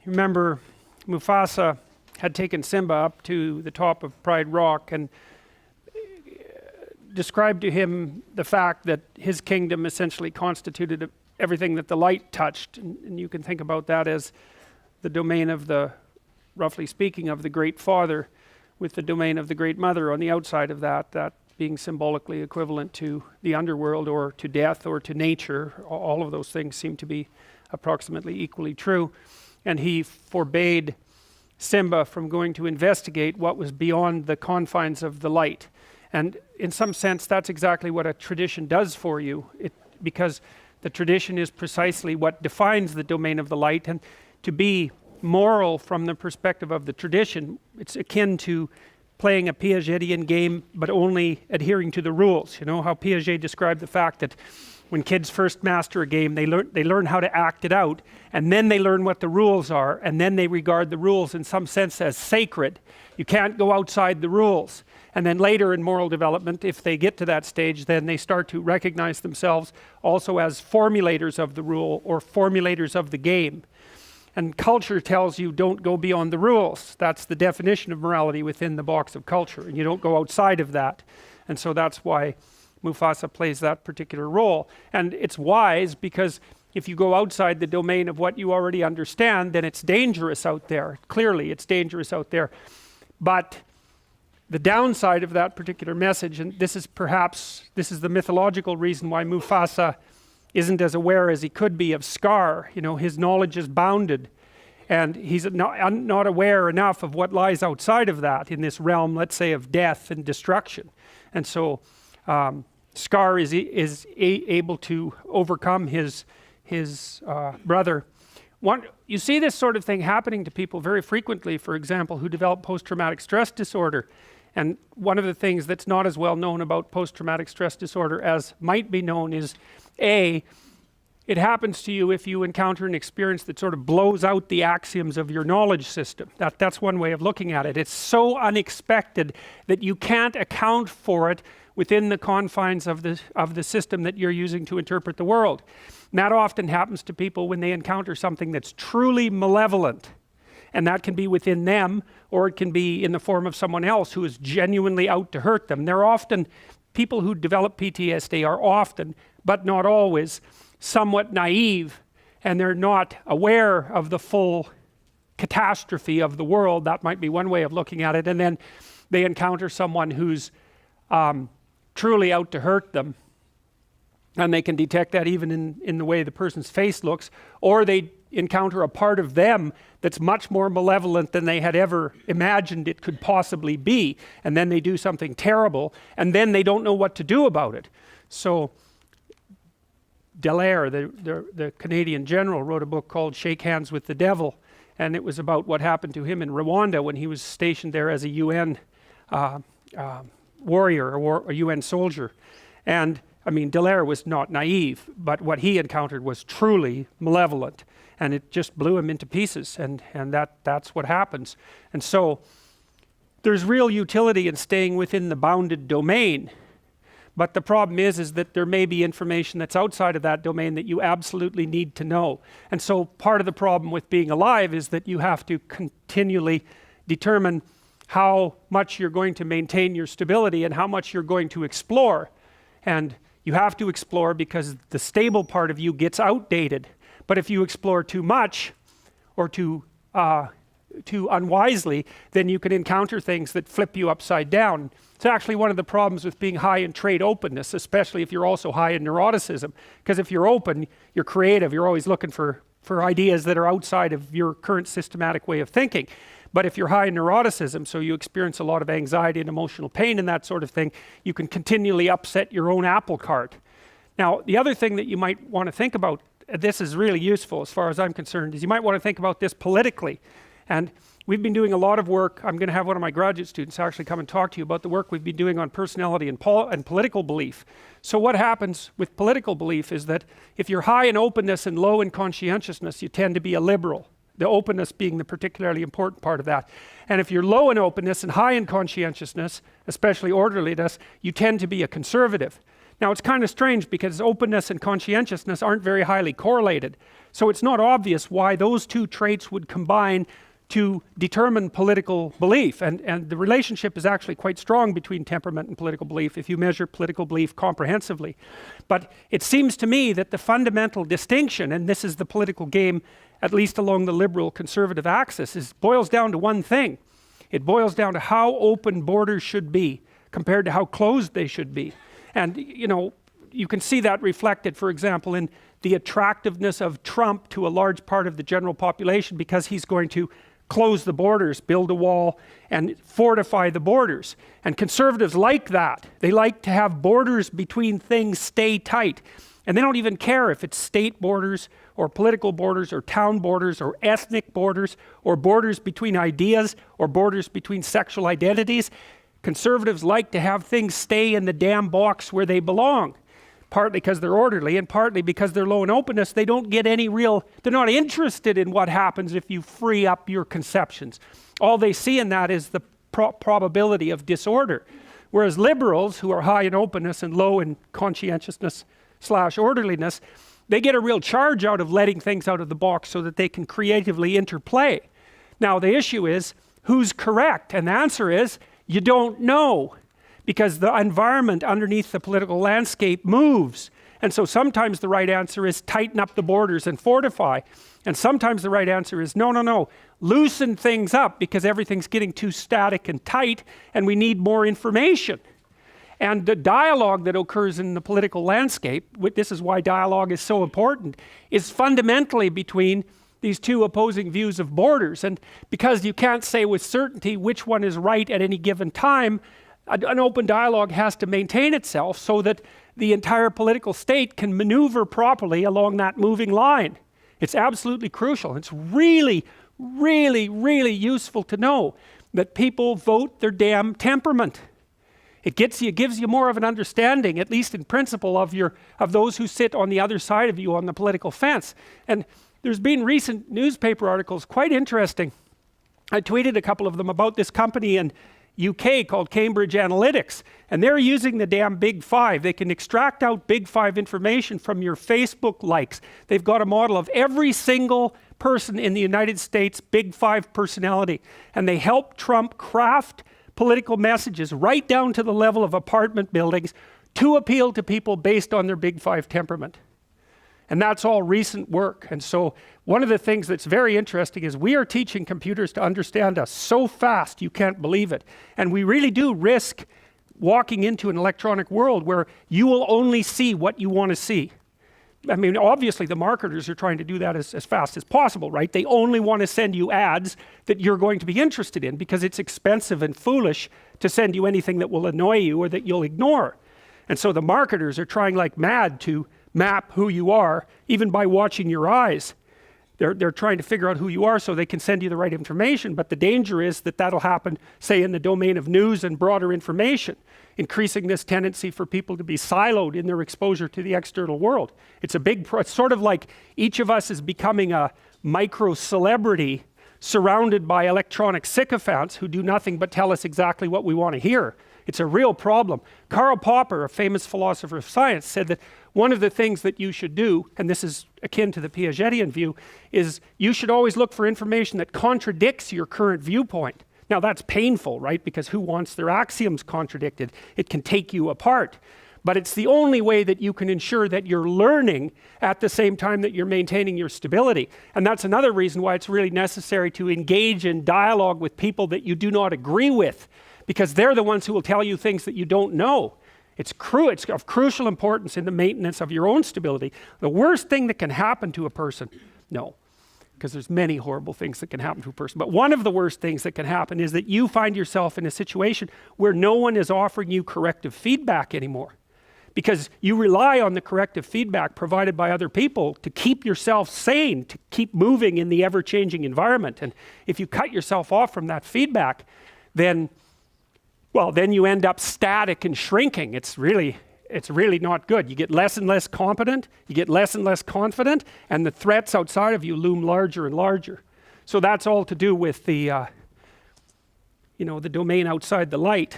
remember Mufasa had taken Simba up to the top of Pride Rock and described to him the fact that his kingdom essentially constituted everything that the light touched. And you can think about that as the domain of the, roughly speaking, of the Great Father, with the domain of the Great Mother on the outside of that, that being symbolically equivalent to the underworld or to death or to nature. All of those things seem to be approximately equally true. And he forbade Simba from going to investigate what was beyond the confines of the light. And in some sense, that's exactly what a tradition does for you, because the tradition is precisely what defines the domain of the light. And to be moral from the perspective of the tradition, it's akin to playing a Piagetian game, but only adhering to the rules. You know how Piaget described the fact that when kids first master a game, they learn how to act it out, and then they learn what the rules are, and then they regard the rules in some sense as sacred. You can't go outside the rules. And then later in moral development, if they get to that stage, then they start to recognize themselves also as formulators of the rule or formulators of the game. And culture tells you don't go beyond the rules. That's the definition of morality within the box of culture, and you don't go outside of that. And so that's why Mufasa plays that particular role. And it's wise, because if you go outside the domain of what you already understand, then it's dangerous out there. Clearly, it's dangerous out there. But the downside of that particular message, and this is the mythological reason why Mufasa isn't as aware as he could be of Scar. You know, his knowledge is bounded, and he's not aware enough of what lies outside of that in this realm, let's say, of death and destruction. And so Scar is able to overcome his brother. You see this sort of thing happening to people very frequently, for example, who develop post-traumatic stress disorder. And one of the things that's not as well known about post-traumatic stress disorder as might be known is, A, it happens to you if you encounter an experience that sort of blows out the axioms of your knowledge system. That's one way of looking at it. It's so unexpected that you can't account for it within the confines of the system that you're using to interpret the world. And that often happens to people when they encounter something that's truly malevolent. And that can be within them, or it can be in the form of someone else who is genuinely out to hurt them. They're often, people who develop PTSD are often, but not always, somewhat naive, and they're not aware of the full catastrophe of the world. That might be one way of looking at it. And then they encounter someone who's truly out to hurt them. And they can detect that even in the way the person's face looks, or they encounter a part of them that's much more malevolent than they had ever imagined it could possibly be, and then they do something terrible, and then they don't know what to do about it. So Dallaire, the Canadian general, wrote a book called Shake Hands with the Devil, and it was about what happened to him in Rwanda when he was stationed there as a UN warrior, or a UN soldier. And I mean, Dallaire was not naive, but what he encountered was truly malevolent, and it just blew him into pieces, and that's what happens. And so there's real utility in staying within the bounded domain, but the problem is that there may be information that's outside of that domain that you absolutely need to know. And so part of the problem with being alive is that you have to continually determine how much you're going to maintain your stability and how much you're going to explore. And you have to explore because the stable part of you gets outdated. But if you explore too much or too unwisely, then you can encounter things that flip you upside down. It's actually one of the problems with being high in trait openness, especially if you're also high in neuroticism. Because if you're open, you're creative, you're always looking for ideas that are outside of your current systematic way of thinking. But if you're high in neuroticism, so you experience a lot of anxiety and emotional pain and that sort of thing, you can continually upset your own apple cart. Now, the other thing that you might want to think about, this is really useful as far as I'm concerned, is you might want to think about this politically. And we've been doing a lot of work. I'm going to have one of my graduate students actually come and talk to you about the work we've been doing on personality and political belief. So what happens with political belief is that if you're high in openness and low in conscientiousness, you tend to be a liberal. The openness being the particularly important part of that. And if you're low in openness and high in conscientiousness, especially orderliness, you tend to be a conservative. Now it's kind of strange because openness and conscientiousness aren't very highly correlated. So it's not obvious why those two traits would combine to determine political belief. And the relationship is actually quite strong between temperament and political belief if you measure political belief comprehensively. But it seems to me that the fundamental distinction, and this is the political game, at least along the liberal conservative axis, boils down to one thing. It boils down to how open borders should be compared to how closed they should be. And you can see that reflected, for example, in the attractiveness of Trump to a large part of the general population, because he's going to close the borders, build a wall, and fortify the borders. And conservatives like that. They like to have borders between things stay tight. And they don't even care if it's state borders, or political borders, or town borders, or ethnic borders, or borders between ideas, or borders between sexual identities. Conservatives like to have things stay in the damn box where they belong. Partly because they're orderly, and partly because they're low in openness. They don't get any they're not interested in what happens if you free up your conceptions. All they see in that is the probability of disorder. Whereas liberals, who are high in openness and low in conscientiousness / orderliness, they get a real charge out of letting things out of the box so that they can creatively interplay. Now the issue is, who's correct? And the answer is, you don't know. Because the environment underneath the political landscape moves. And so sometimes the right answer is tighten up the borders and fortify. And sometimes the right answer is no, loosen things up because everything's getting too static and tight and we need more information. And the dialogue that occurs in the political landscape, this is why dialogue is so important, is fundamentally between these two opposing views of borders. And because you can't say with certainty which one is right at any given time, an open dialogue has to maintain itself so that the entire political state can maneuver properly along that moving line. It's absolutely crucial. It's really, really, really useful to know that people vote their damn temperament. It gives you more of an understanding, at least in principle, of those who sit on the other side of you on the political fence. And there's been recent newspaper articles, quite interesting. I tweeted a couple of them about this company in UK called Cambridge Analytics, and they're using the damn Big Five. They can extract out Big Five information from your Facebook likes. They've got a model of every single person in the United States Big Five personality, and they help Trump craft political messages right down to the level of apartment buildings to appeal to people based on their Big Five temperament. And that's all recent work. And so one of the things that's very interesting is we are teaching computers to understand us so fast you can't believe it. And we really do risk walking into an electronic world where you will only see what you want to see. I mean, obviously the marketers are trying to do that as fast as possible, right? They only want to send you ads that you're going to be interested in because it's expensive and foolish to send you anything that will annoy you or that you'll ignore. And so the marketers are trying like mad to map who you are, even by watching your eyes. They're trying to figure out who you are so they can send you the right information, but the danger is that that'll happen, say, in the domain of news and broader information, increasing this tendency for people to be siloed in their exposure to the external world. It's sort of like each of us is becoming a micro-celebrity surrounded by electronic sycophants who do nothing but tell us exactly what we want to hear. It's a real problem. Karl Popper, a famous philosopher of science, said that one of the things that you should do, and this is akin to the Piagetian view, is you should always look for information that contradicts your current viewpoint. Now that's painful, right? Because who wants their axioms contradicted? It can take you apart. But it's the only way that you can ensure that you're learning at the same time that you're maintaining your stability. And that's another reason why it's really necessary to engage in dialogue with people that you do not agree with, because they're the ones who will tell you things that you don't know. It's of crucial importance in the maintenance of your own stability. The worst thing that can happen to a person, no, because there's many horrible things that can happen to a person, but one of the worst things that can happen is that you find yourself in a situation where no one is offering you corrective feedback anymore, because you rely on the corrective feedback provided by other people to keep yourself sane, to keep moving in the ever-changing environment. And if you cut yourself off from that feedback, then you end up static and shrinking. It's really not good. You get less and less competent, you get less and less confident, and the threats outside of you loom larger and larger. So that's all to do with the domain outside the light.